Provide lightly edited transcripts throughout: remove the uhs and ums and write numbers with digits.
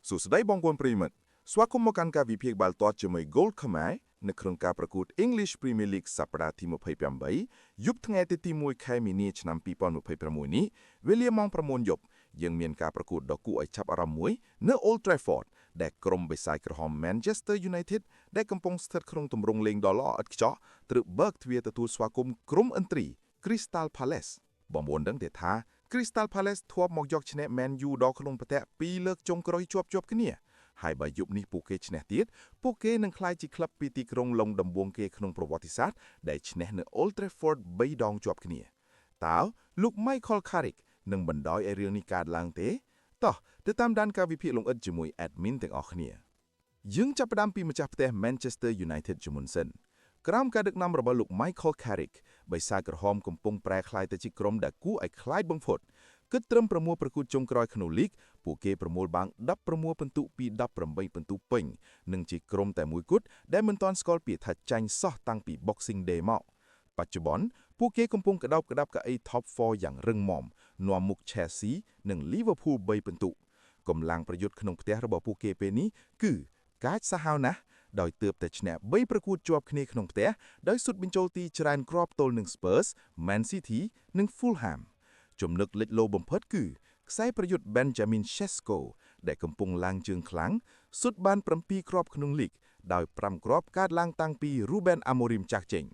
សុស្ដីបងប្អូនប្រិយមិត្តស្វាគមន៍មកកាន់ការវិភាគបាល់ទាត់ជាមួយ Gold ខ្មែរនៅក្នុងការប្រកួត English Premier League សប្តាហ៍ទី28យប់ថ្ងៃទី1ខែមីនាឆ្នាំ2026នេះវេលាម៉ោង9យប់យើងមានការប្រកួតដ៏គួរឲ្យចាប់អារម្មណ៍មួយនៅ Old Trafford ដែលក្រុមបិសាចក្រហម Manchester United ដែលកំពុងស្ថិតក្នុងទម្រង់លេងដ៏ល្អឥតខ្ចោះត្រូវបើកទ្វារទទួលស្វាគមន៍ក្រុមឥន្ទ្រី Crystal Palace បងប្អូនដឹងទេថា Crystal Palace ធ្លាប់មកយកឈ្នះ Man U ដល់ក្នុងប្រទេស2លើកចុងក្រោយជាប់ៗគ្នាហើយបើយប់នេះពួកគេឈ្នះទៀតពួកគេនឹងក្លាយជាក្លឹបពីទីក្រុងឡុងដំបូងគេក្នុងប្រវត្តិសាស្ត្រដែលឈ្នះនៅ Old Trafford 3ដងជាប់គ្នាតើលោក Michael Carrick នឹងបណ្ដោយឲ្យរឿងនេះកើតឡើងទេតោះទៅតាមដានការវិភាគលម្អិតជាមួយ admin ទាំងអស់គ្នាយើងចាប់ផ្ដើមពីម្ចាស់ផ្ទះ Manchester United ជាមុនសិនក្រោមការដឹកនាំរបស់លោក Michael Carrick បិសាចក្រហមកំពុងប្រែក្លាយទៅជាក្រុមដែលគួរឲ្យខ្លាចបំផុតគិតត្រឹមប្រមូលប្រកួតចុងក្រោយក្នុងលីកពួកគេប្រមូលបាន16ពិន្ទុពី18ពិន្ទុពេញនិងជាក្រុមតែមួយគត់ដែលមិនទាន់ស្គាល់ពាក្យថាចាញ់សោះតាំងពី Boxing Day មកបច្ចុប្បន្នពួកគេកំពុងក្តោបក្តាប់កៅអី Top 4 យ៉ាងរឹងមាំនាំមុខ Chelsea និង Liverpool 3ពិន្ទុកម្លាំងប្រយុទ្ធក្នុងផ្ទះរបស់ពួកគេពេលនេះគឺកាចសាហាវណាស់ដោយទើបតែឈ្នះ3ប្រកួតជាប់គ្នាក្នុងផ្ទះដោយសុទ្ធបញ្ចូលទីច្រើនគ្រាប់ទល់នឹង Spurs, Man City និង Fulham ចំណុចលេចលោបំផុតគឺខ្សែប្រយុទ្ធ Benjamin Sesko ដែលកំពុងឡើងជើងខ្លាំងសុទ្ធបាន7គ្រាប់ក្នុងលីកដោយ5គ្រាប់កើតឡើងតាំងពី Ruben Amorim ចាស់ចេញ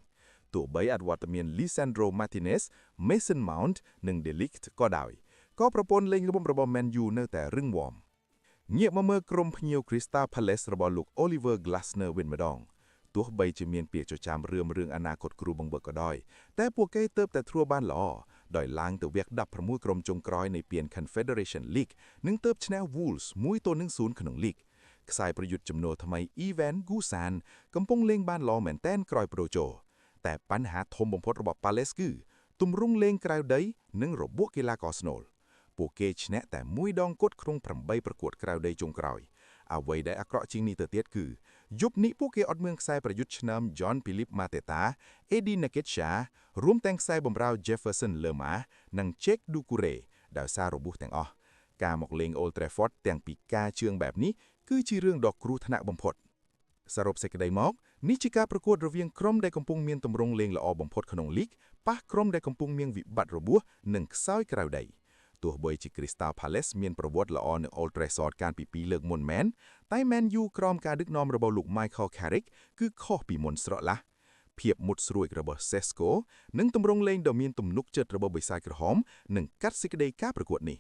ទោះបីអត់វត្តមាន Lisandro Martinez, Mason Mount និង De Ligt ក៏ដោយក៏ប្រព័ន្ធលេងរបស់ Man U នៅតែរឹងមាំងាកមកមើលក្រុមភ្ញៀវ Crystal Palace របស់លោក Oliver Glasner វិញម្ដងទោះបីជាមានពាក្យចចាមរឿងអនាគតគ្រូបង្វឹកក៏ដោយតែពួកគេទើបតែធ្វើបានល្អដោយឡើងទៅវគ្គ16ក្រុមចុងក្រោយនៃពាន Confederation League និងទើបឈ្នះ Wolves 1-0 ក្នុងលីកខ្សែប្រយុទ្ធចំណូលថ្មី Ivan Guzan កំពុងលេងបានល្អមែនទែនក្រោយប្រូជោតែបញ្ហាធំបំផុតរបស់ Palace គឺទម្រង់លេងក្រៅដីនិងរបួសកីឡាករស្នូលពួកគេឈ្នះតែ1ដងគត់ក្នុង8ប្រកួតក្រៅដីចុងក្រោយអ្វីដែលអាក្រក់ជាងនេះទៅទៀតគឺយប់នេះពួកគេអត់មានខ្សែប្រយុទ្ធឆ្នើម John Philip Mateta, Eddie Nketiah រួមទាំងខ្សែបម្រើ Jefferson Lerma និង Cheick Doucouré ដោយសាររបួសទាំងអស់ការមកលេង Old Trafford ទាំងពីការជឿងបែបនេះគឺជារឿងដ៏គ្រោះថ្នាក់បំផុតសរុបសេចក្តីមកនេះជាការប្រកួតរវាងក្រុមដែលកំពុងមានទម្រង់លេងល្អបំផុតក្នុងលីកប៉ះក្រុមដែលកំពុងមានវិបត្តិរបួសនិងខ្សោយក្រៅដីទោះបីជា Crystal Palace មានប្រវត្តិល្អនៅ Old Trafford កាលពី2លើកមុនមែនតែ Man U ក្រោមការដឹកនាំរបស់លោក Michael Carrick គឺខុសពីមុនស្រកឡាស់ភាពមុតស្រួចរបស់ Sesko និងទម្រង់លេងដ៏មានទំនុកចិត្តរបស់បិសាចក្រហមនឹងកាត់សេចក្តីការប្រកួតនេះ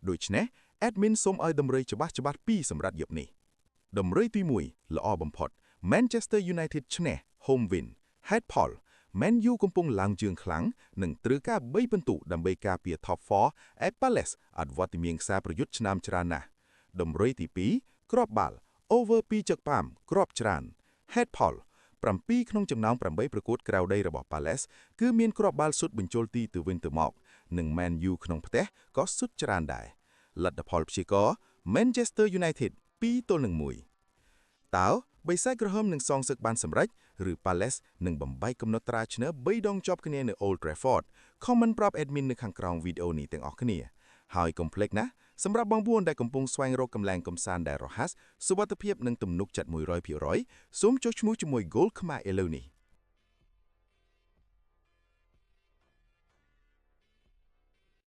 ដូច្នេះ admin សូមឲ្យតម្រុយច្បាស់ៗពីសម្រាប់យប់នេះតម្រុយទី1ល្អបំផុត Manchester United ឈ្នះ Home win Head Paul Man U កំពុងឡើងជើងខ្លាំងនិងត្រូវការ3ពិន្ទុដើម្បីការពារ Top 4 at Palace អត់វត្តមានខ្សែប្រយុទ្ធឆ្នាំច្រើនណាស់តម្រុយទី2គ្រាប់បាល់ over 2.5គ្រាប់ច្រើន Head Paul 7ក្នុងចំណោម8ប្រកួតក្រៅដីរបស់ Palace គឺមានគ្រាប់បាល់សុទ្ធបញ្ចូលទីទៅវិញទៅមកនិង Man U ក្នុងផ្ទះក៏សុទ្ធច្រើនដែរលទ្ធផលព្យាករណ៍ Manchester United 2-1តើបិសាចក្រហមនឹងសងសឹកបានសម្រេចឬ Palace នឹងបំបែកកំណត់ត្រាឈ្នះ3ដងជាប់គ្នានៅ Old Trafford Comment ប្រាប់ admin នៅខាងក្រោមវីដេអូនេះទាំងអស់គ្នាហើយកុំភ្លេចណាសម្រាប់បងប្អូនដែលកំពុងស្វែងរកកម្លាំងកំសាន្តដែលរហ័សសុវត្ថិភាពនិងទំនុកចិត្ត 100% សូមចុះឈ្មោះជាមួយ Gold ខ្មែរឥឡូវនេះ